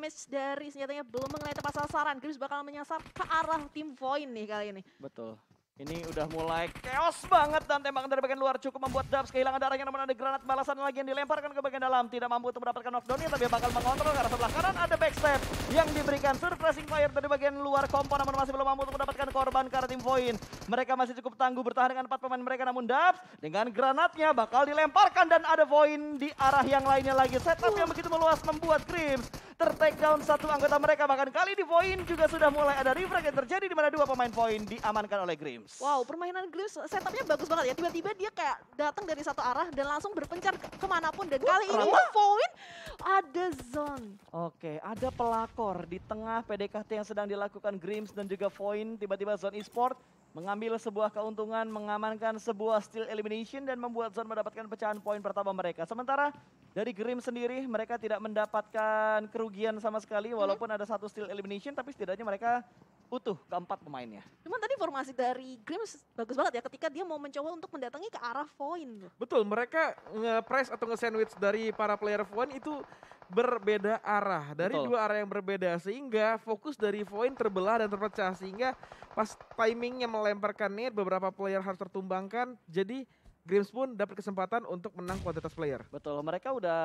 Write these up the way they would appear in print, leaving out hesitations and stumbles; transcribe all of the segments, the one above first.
damage dari senjatanya belum mengenai tepat sasaran. Grims bakal menyasar ke arah tim Void nih kali ini. Betul. Ini udah mulai chaos banget dan tembakan dari bagian luar cukup membuat Dubs kehilangan darahnya, namun ada granat balasan lagi yang dilemparkan ke bagian dalam. Tidak mampu untuk mendapatkan knockdown-nya, tapi bakal mengontrol ke arah sebelah kanan. Ada backstep yang diberikan surprising fire dari bagian luar compo, namun masih belum mampu untuk mendapatkan korban ke arah tim Void. Mereka masih cukup tangguh bertahan dengan 4 pemain mereka, namun Dubs dengan granatnya bakal dilemparkan dan ada Void di arah yang lainnya lagi. Setup yang begitu meluas membuat Grims ter-take down satu anggota mereka. Bahkan kali di Void juga sudah mulai ada refrag yang terjadi di mana 2 pemain Void diamankan oleh Grims. Wow, permainan Grims setupnya bagus banget ya. Tiba-tiba dia kayak datang dari satu arah dan langsung berpencar kemanapun. Dan kali ini Void ada zone. Oke, ada pelakor di tengah PDKT yang sedang dilakukan Grims dan juga Void. Tiba-tiba Zone Esport mengambil sebuah keuntungan, mengamankan sebuah steal elimination dan membuat Zone mendapatkan pecahan poin pertama mereka. Sementara dari Grims sendiri mereka tidak mendapatkan kerugian sama sekali walaupun ada satu steal elimination, tapi setidaknya mereka utuh keempat pemainnya. Cuman tadi formasi dari Grims bagus banget ya ketika dia mau mencoba untuk mendatangi ke arah Void. Betul, mereka nge-press atau nge-sandwich dari para player Void itu berbeda arah. Dari Betul. 2 arah yang berbeda sehingga fokus dari Void terbelah dan terpecah. Sehingga pas timingnya melemparkan nade beberapa player harus tertumbangkan. Jadi Grims pun dapat kesempatan untuk menang kuantitas player. Betul, mereka udah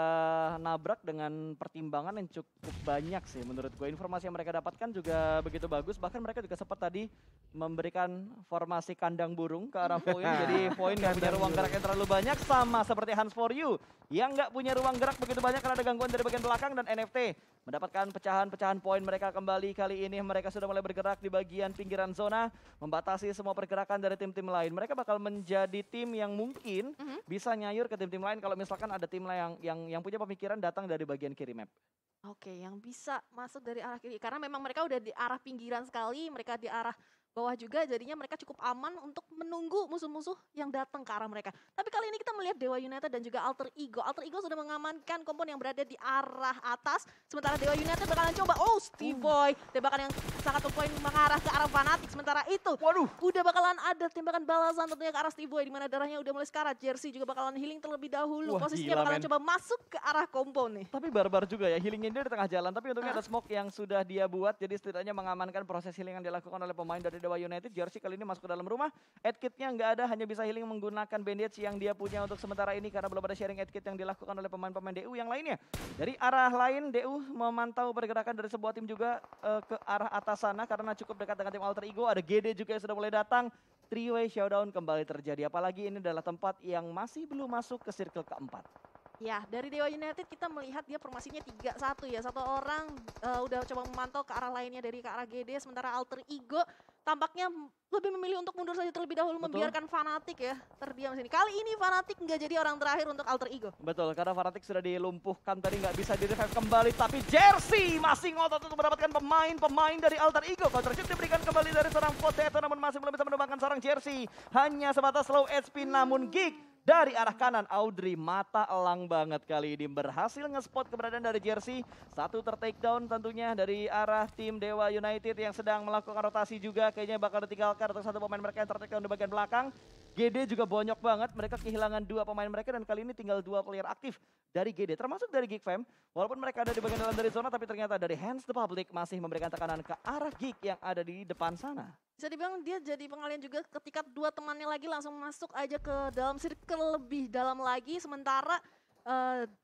nabrak dengan pertimbangan yang cukup banyak sih menurut gue. Informasi yang mereka dapatkan juga begitu bagus. Bahkan mereka juga sempat tadi memberikan formasi kandang burung ke arah Void. Jadi Void nggak punya ruang gerak yang terlalu banyak, sama seperti Hans For You yang nggak punya ruang gerak begitu banyak karena ada gangguan dari bagian belakang. Dan NFT mendapatkan pecahan-pecahan poin mereka kembali. Kali ini mereka sudah mulai bergerak di bagian pinggiran zona, membatasi semua pergerakan dari tim-tim lain. Mereka bakal menjadi tim yang mungkin bisa nyayur ke tim-tim lain kalau misalkan ada tim lain yang punya pemikiran datang dari bagian kiri map. Oke, yang bisa masuk dari arah kiri. Karena memang mereka udah di arah pinggiran sekali, mereka di arah bawah juga, jadinya mereka cukup aman untuk menunggu musuh-musuh yang datang ke arah mereka. Tapi kali ini kita melihat Dewa United dan juga Alter Ego. Alter Ego sudah mengamankan kompon yang berada di arah atas, sementara Dewa United bakalan coba, Steve Boy, tembakan yang sangat poin mengarah ke arah Fnatic. Sementara itu, udah bakalan ada tembakan balasan tentunya ke arah Steve Boy, di mana darahnya udah mulai sekarat. Jersey juga bakalan healing terlebih dahulu. Posisinya bakalan coba masuk ke arah kompon nih. Tapi barbar juga ya, healingnya dia di tengah jalan. Tapi untungnya ada smoke yang sudah dia buat, jadi setidaknya mengamankan proses healing yang dilakukan oleh pemain dari Dewa United. Jersey kali ini masuk ke dalam rumah, adkitnya nggak ada, hanya bisa healing menggunakan bandage yang dia punya untuk sementara ini karena belum ada sharing adkit yang dilakukan oleh pemain-pemain DU yang lainnya. Dari arah lain, DU memantau pergerakan dari sebuah tim juga ke arah atas sana karena cukup dekat dengan tim Alter Ego. Ada GD juga yang sudah mulai datang. Three-way showdown kembali terjadi, apalagi ini adalah tempat yang masih belum masuk ke circle keempat. Ya, dari Dewa United kita melihat dia formasinya 3-1 ya. Satu orang udah coba memantau ke arah lainnya dari ke arah GD, sementara Alter Ego tampaknya lebih memilih untuk mundur saja terlebih dahulu. Betul. Membiarkan Fnatic ya terdiam sini. Kali ini Fnatic nggak jadi orang terakhir untuk Alter Ego. Betul, karena Fnatic sudah dilumpuhkan tadi, nggak bisa di-revive kembali. Tapi Jersey masih ngotot untuk mendapatkan pemain dari Alter Ego. Counter chip diberikan kembali dari seorang Potato, namun masih belum bisa menumbangkan seorang Jersey. Hanya sebatas low HP, namun Geek dari arah kanan, Audrey mata elang banget kali ini berhasil nge-spot keberadaan dari Jersey. Satu ter-take down tentunya dari arah tim Dewa United yang sedang melakukan rotasi juga. Kayaknya bakal ditinggalkan untuk satu pemain mereka yang ter-take down di bagian belakang. GD juga bonyok banget, mereka kehilangan 2 pemain mereka dan kali ini tinggal 2 player aktif dari GD. Termasuk dari Geek Fam, walaupun mereka ada di bagian dalam dari zona, tapi ternyata dari Hands the Public masih memberikan tekanan ke arah Geek yang ada di depan sana. Bisa dibilang dia jadi pengalian juga ketika 2 temannya lagi langsung masuk aja ke dalam circle lebih dalam lagi. Sementara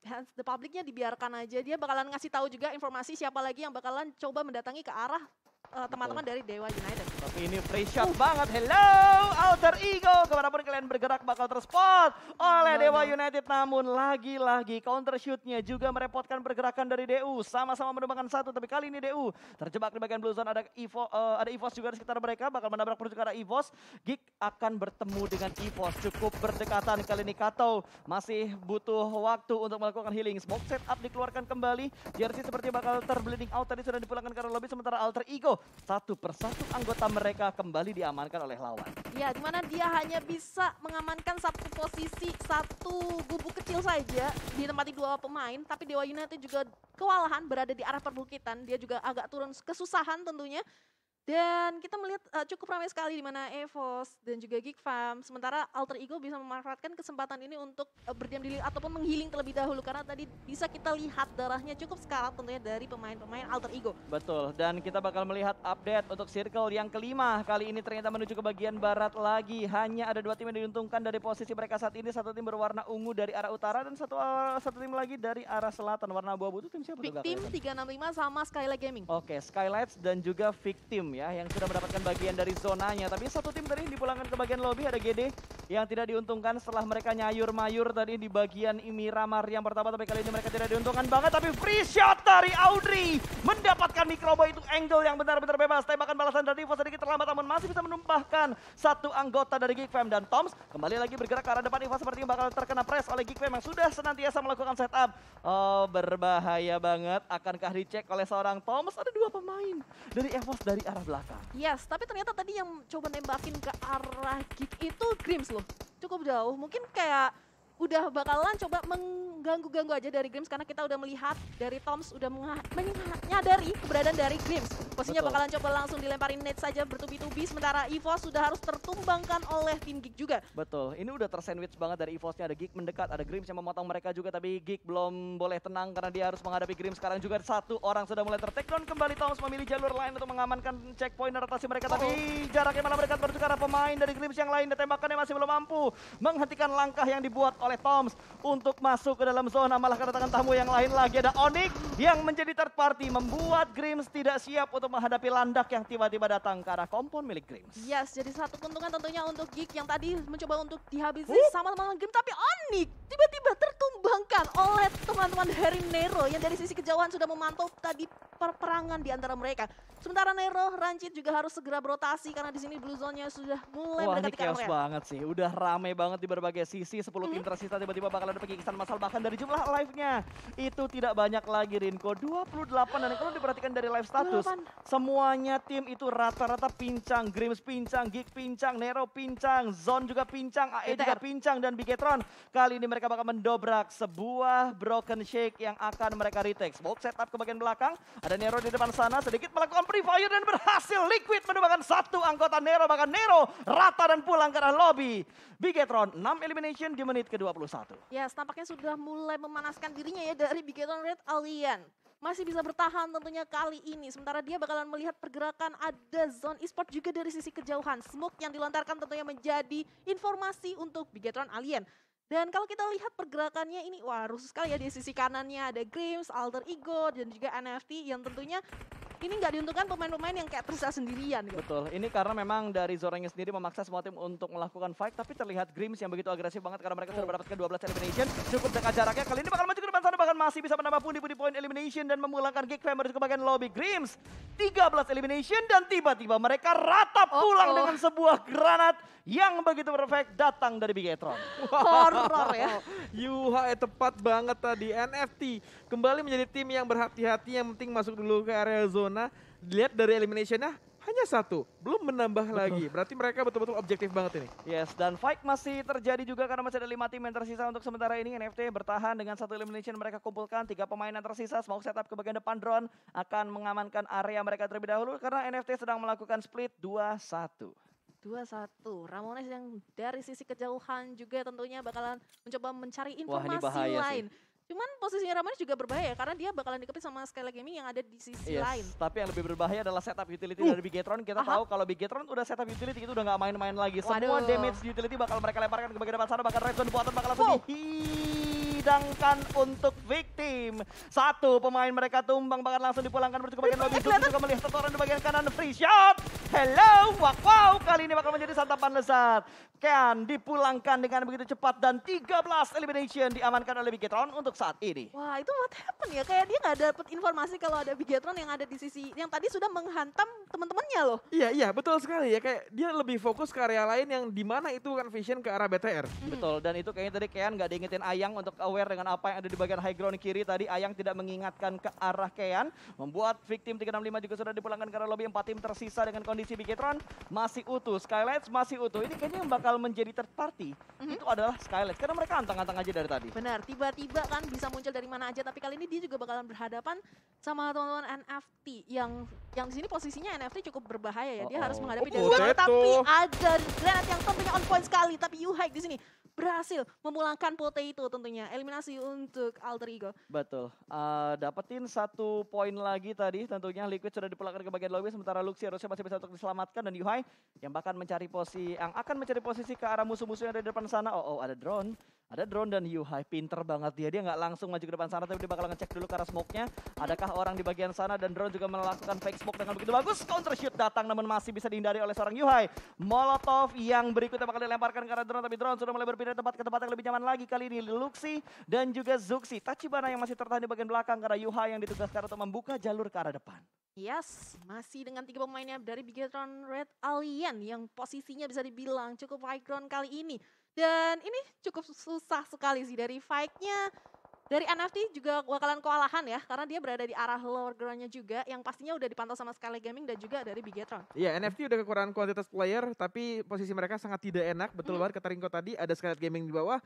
Hands the Public-nya dibiarkan aja. Dia bakalan ngasih tahu juga informasi siapa lagi yang bakalan coba mendatangi ke arah teman-teman dari Dewa United. Tapi ini free shot banget. Hello Alter Ego, kemanapun kalian bergerak bakal terspot oleh Dewa United. Namun lagi-lagi counter shootnya juga merepotkan pergerakan dari DU. Sama-sama menumbangkan satu, tapi kali ini DU terjebak di bagian blue zone. Ada EVOS juga di sekitar mereka, bakal menabrak menuju ke arah EVOS. Geek akan bertemu dengan EVOS, cukup berdekatan kali ini. Kato masih butuh waktu untuk melakukan healing. Smoke set up dikeluarkan kembali. Jersey seperti bakal terbleeding out, tadi sudah dipulangkan ke arah lobby. Sementara Alter Ego, satu persatu anggota mereka kembali diamankan oleh lawan. Ya, dimana dia hanya bisa mengamankan satu posisi, satu gubuk kecil saja ditempati 2 pemain. Tapi Dewa United juga kewalahan berada di arah perbukitan. Dia juga agak turun kesusahan tentunya. Dan kita melihat cukup ramai sekali di mana EVOS dan juga Geek Fam. Sementara Alter Ego bisa memanfaatkan kesempatan ini untuk berdiam diri ataupun menghealing terlebih dahulu. Karena tadi bisa kita lihat darahnya cukup sekarat tentunya dari pemain-pemain Alter Ego. Betul, dan kita bakal melihat update untuk circle yang kelima. Kali ini ternyata menuju ke bagian barat lagi. Hanya ada 2 tim yang diuntungkan dari posisi mereka saat ini. Satu tim berwarna ungu dari arah utara dan satu tim lagi dari arah selatan. Warna abu-abu itu tim siapa? Victim 365 sama Skylight Gaming. Oke, Skylights dan juga Victim ya yang sudah mendapatkan bagian dari zonanya. Tapi satu tim tadi dipulangkan ke bagian lobby, ada GD yang tidak diuntungkan setelah mereka nyayur-mayur tadi di bagian Miramar yang pertama. Tapi kali ini mereka tidak diuntungkan banget. Tapi free shot dari Audrey mendapatkan Microbo, itu angle yang benar-benar bebas. Tembakan balasan dari Evo sedikit terlambat namun masih bisa menumpahkan satu anggota dari Geek Fam. Dan Toms kembali lagi bergerak ke arah depan. Evo sepertinya bakal terkena press oleh Geek Fam yang sudah senantiasa melakukan setup. Oh, berbahaya banget. Akankah dicek oleh seorang Toms? Ada 2 pemain dari EVOS dari arah belakang. Yes, tapi ternyata tadi yang coba nembakin ke arah Geek itu Grims loh. Cukup jauh, mungkin kayak udah bakalan coba mengganggu-ganggu aja dari Grims karena kita udah melihat dari Toms udah menyadari keberadaan dari Grims. Posisinya bakalan coba langsung dilemparin net saja bertubi-tubi sementara EVOS sudah harus tertumbangkan oleh tim Geek juga. Betul, ini udah tersandwich banget dari EVOS-nya. Ada Geek mendekat, ada Grims yang memotong mereka juga tapi Geek belum boleh tenang karena dia harus menghadapi Grims. Sekarang juga satu orang sudah mulai ter-take down kembali. Toms memilih jalur lain untuk mengamankan checkpoint rotasi mereka tapi jaraknya malah mereka menuju ke arah pemain dari Grims yang lain. Dan tembakannya masih belum mampu menghentikan langkah yang dibuat oleh Toms untuk masuk ke dalam zona. Malah kedatangan tamu yang lain lagi, ada Onyx yang menjadi third party membuat Grims tidak siap untuk menghadapi landak yang tiba-tiba datang ke arah kompon milik Grims. Yes, jadi satu keuntungan tentunya untuk Geek yang tadi mencoba untuk dihabisi sama teman-teman Grims, tapi Onyx tiba-tiba tertumbangkan oleh teman-teman dari Nero yang dari sisi kejauhan sudah memantau tadi perperangan di antara mereka. Sementara Nero, Rancid juga harus segera berotasi karena di sini blue zone-nya sudah mulai mendekati ke Wah, ini chaos area. banget sih. Udah rame banget di berbagai sisi. 10 tim tersisa tiba-tiba bakal ada pengikisan massal. Bahkan dari jumlah live-nya itu tidak banyak lagi, Rinko. 28 dan kalau diperhatikan dari live status, 28. semuanya tim itu rata-rata pincang. Grims pincang, Geek pincang, Nero pincang, Zone juga pincang, AE juga pincang, dan Bigetron. Kali ini mereka bakal mendobrak sebuah broken shake yang akan mereka retake. Smoke setup ke bagian belakang. Ada Nero di depan sana, sedikit melakukan free fire dan berhasil. Liquid menemukan satu anggota Nero, bahkan Nero rata dan pulang ke arah lobby. Bigetron 6 elimination di menit ke-21. Yes, tampaknya sudah mulai memanaskan dirinya ya dari Bigetron Red Alien. Masih bisa bertahan tentunya kali ini. Sementara dia bakalan melihat pergerakan ada zone e-sport juga dari sisi kejauhan. Smoke yang dilontarkan tentunya menjadi informasi untuk Bigetron Alien. Dan kalau kita lihat pergerakannya ini, wah rusuh sekali ya di sisi kanannya ada Grims, Alter Ego, dan juga NFT yang tentunya ini nggak diuntungkan pemain-pemain yang kayak tersisa sendirian gitu. Betul, ini karena memang dari Zoranya sendiri memaksa semua tim untuk melakukan fight, tapi terlihat Grims yang begitu agresif banget karena mereka sudah mendapatkan 12 elimination, cukup dekat jaraknya. Kali ini bakal maju ke depan sana, bahkan masih bisa menambah pundi-pundi point elimination dan memulangkan Geek Fam ke bagian lobby. Grims 13 elimination dan tiba-tiba mereka rata pulang dengan sebuah granat yang begitu perfect datang dari Bigetron. Horror ya. Yuha tepat banget tadi. NFT kembali menjadi tim yang berhati-hati, yang penting masuk dulu ke area zona. Dilihat dari eliminationnya hanya satu, belum menambah lagi. Berarti mereka betul-betul objektif banget ini. Yes, dan fight masih terjadi juga karena masih ada 5 tim yang tersisa untuk sementara ini. NFT bertahan dengan satu elimination mereka kumpulkan. 3 pemain yang tersisa, smoke setup ke bagian depan drone akan mengamankan area mereka terlebih dahulu karena NFT sedang melakukan split 2-1. 2-1. Ramones yang dari sisi kejauhan juga tentunya bakalan mencoba mencari Wah, ini informasi bahaya lain. Cuman posisinya Ramones juga berbahaya karena dia bakalan dikepit sama Skylight Gaming yang ada di sisi lain. Tapi yang lebih berbahaya adalah setup utility dari Bigetron. Kita tahu kalau Bigetron udah setup utility itu udah nggak main-main lagi. Semua damage damage utility bakal mereka lemparkan ke bagian depan sana, bahkan red zone buatan bakal langsung dihidangkan untuk Victim. Satu pemain mereka tumbang, bahkan langsung dipulangkan menuju ke bagian lobby. Zoom juga melihat setoran di bagian kanan, free shot. Hello, wow, kali ini bakal menjadi santapan lezat. Kean dipulangkan dengan begitu cepat dan 13 elimination diamankan oleh Bigetron untuk saat ini. Wah, itu what happened ya? Kayak dia nggak dapet informasi kalau ada Bigetron yang ada di sisi yang tadi sudah menghantam teman-temannya loh. Iya, betul sekali ya. Kayak dia lebih fokus ke area lain yang dimana itu kan vision ke arah BTR. Betul, dan itu kayaknya tadi Kean nggak diingetin Ayang untuk aware dengan apa yang ada di bagian high ground kiri tadi. Ayang tidak mengingatkan ke arah Kean, membuat Victim 365 juga sudah dipulangkan ke arah lobby. 4 tim tersisa dengan kondisi Bigetron masih utuh, Skylights masih utuh. Ini kayaknya yang bakal bakal menjadi third party itu adalah Skylights. Karena mereka antang-antang aja dari tadi. Benar, tiba-tiba kan bisa muncul dari mana aja, tapi kali ini dia juga bakalan berhadapan sama teman-teman NFT yang di sini posisinya NFT cukup berbahaya ya. Dia harus menghadapi Oh, Desmond, Potato. tapi ada Granat yang tentunya on point sekali, tapi Yuhai di sini berhasil memulangkan Potato tentunya. Eliminasi untuk Alter Ego. Betul. Dapetin 1 poin lagi tadi tentunya. Liquid sudah dipulangkan ke bagian lobby, sementara Luxi harusnya masih bisa untuk diselamatkan, dan Yuhai yang akan mencari posisi ke arah musuh-musuh yang ada di depan sana. Ada drone. Ada drone dan Yuhai pinter banget dia nggak langsung maju ke depan sana, tapi dia bakal ngecek dulu ke arah smoke-nya. Adakah orang di bagian sana, dan drone juga melakukan fake smoke dengan begitu bagus. Counter shoot datang namun masih bisa dihindari oleh seorang Yuhai. Molotov yang berikutnya bakal dilemparkan ke arah drone, tapi drone sudah mulai berpindah tempat ke tempat yang lebih nyaman lagi. Kali ini Luxi dan juga Zuxi. Tachibana yang masih tertahan di bagian belakang karena Yuhai yang ditugaskan untuk membuka jalur ke arah depan. Yes, masih dengan 3 pemainnya dari Bigetron Red Alien yang posisinya bisa dibilang cukup high ground kali ini. Dan ini cukup susah sekali sih dari fight-nya. Dari NFT juga bakalan kewalahan ya, karena dia berada di arah lower ground-nya juga, yang pastinya udah dipantau sama Skylight Gaming dan juga dari Bigetron. Iya, NFT udah kekurangan kuantitas player, tapi posisi mereka sangat tidak enak. Betul banget kata Rinko tadi, ada Skylight Gaming di bawah.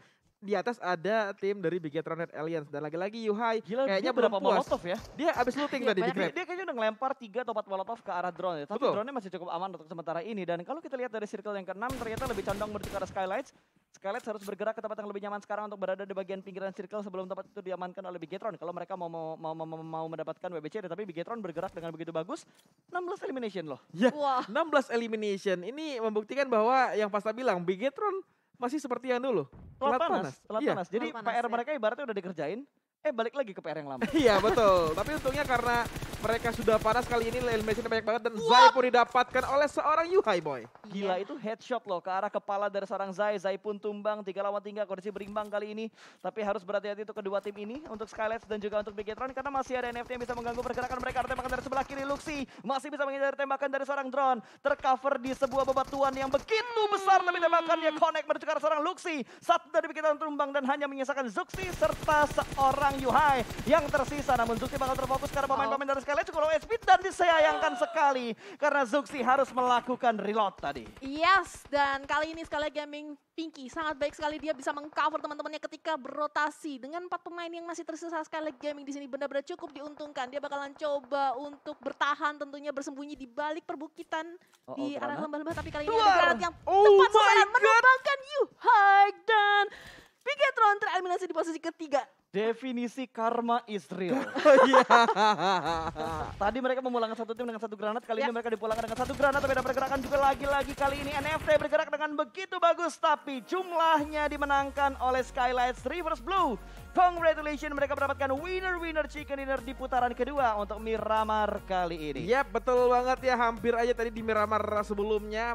Di atas ada tim dari Bigetron Red Alliance. Dan lagi-lagi Yuhai Gila, kayaknya dia belum berapa puas. molotov ya? Dia abis looting tadi di grab. Dia kayaknya udah ngelempar 3 atau 4 molotov ke arah drone ya. Tapi Betul. drone-nya masih cukup aman untuk sementara ini. Dan kalau kita lihat dari circle yang ke-6 ternyata lebih condong menuju ke arah Skylights. Skylights harus bergerak ke tempat yang lebih nyaman sekarang untuk berada di bagian pinggiran circle sebelum tempat itu diamankan oleh Bigetron. Kalau mereka mau mendapatkan WBC, tapi Bigetron bergerak dengan begitu bagus. 16 elimination loh. Ya, Wah. 16 elimination. Ini membuktikan bahwa yang Pasta bilang, Bigetron masih seperti yang dulu. Telat panas. Iya. Jadi Telat panas, PR ya. mereka ibaratnya udah dikerjain. Balik lagi ke PR yang lama. Iya betul, tapi untungnya karena mereka sudah panas kali ini elimination banyak banget dan Zai pun didapatkan oleh seorang Yuhai boy. Gila, itu headshot loh ke arah kepala dari seorang Zai. Zai pun tumbang, 3 lawan 3, kondisi berimbang kali ini. Tapi harus berhati-hati untuk kedua tim ini, untuk Skylights dan juga untuk Bigetron, karena masih ada NFT yang bisa mengganggu pergerakan mereka. Ada tembakan dari sebelah kiri, Luxi masih bisa menghindari tembakan dari seorang drone. Tercover di sebuah bebatuan yang begitu besar, tapi tembakannya connect menuju ke arah seorang Luxi. Satu dari Bigetron tumbang dan hanya menyisakan Zuxi serta seorang Yuhai yang tersisa. Namun Zuxi bakal terfokus karena pemain-pemain dari Skylights cukup low speed, dan disayangkan sekali karena Zuxi harus melakukan reload tadi. Yes, dan kali ini Skylight Gaming Pinky sangat baik sekali, dia bisa mengcover teman-temannya ketika berotasi. Dengan 4 pemain yang masih tersisa, Skylight Gaming di sini benar-benar cukup diuntungkan. Dia bakalan coba untuk bertahan, tentunya bersembunyi di balik perbukitan di arah lembah-lembah, tapi kali ini ada granat yang tepat sasaran menumbangkan Yuhai, dan Bigetron tereliminasi di posisi ketiga. Definisi karma is real. Tadi mereka memulangkan 1 tim dengan 1 granat, kali ini mereka dipulangkan dengan 1 granat, tapi ada pergerakan juga lagi-lagi. Kali ini NFT bergerak dengan begitu bagus, tapi jumlahnya dimenangkan oleh Skylights Reverse Blue. Congratulations, mereka mendapatkan winner chicken dinner di putaran kedua untuk Miramar kali ini. Yap, betul banget ya, hampir aja tadi di Miramar sebelumnya.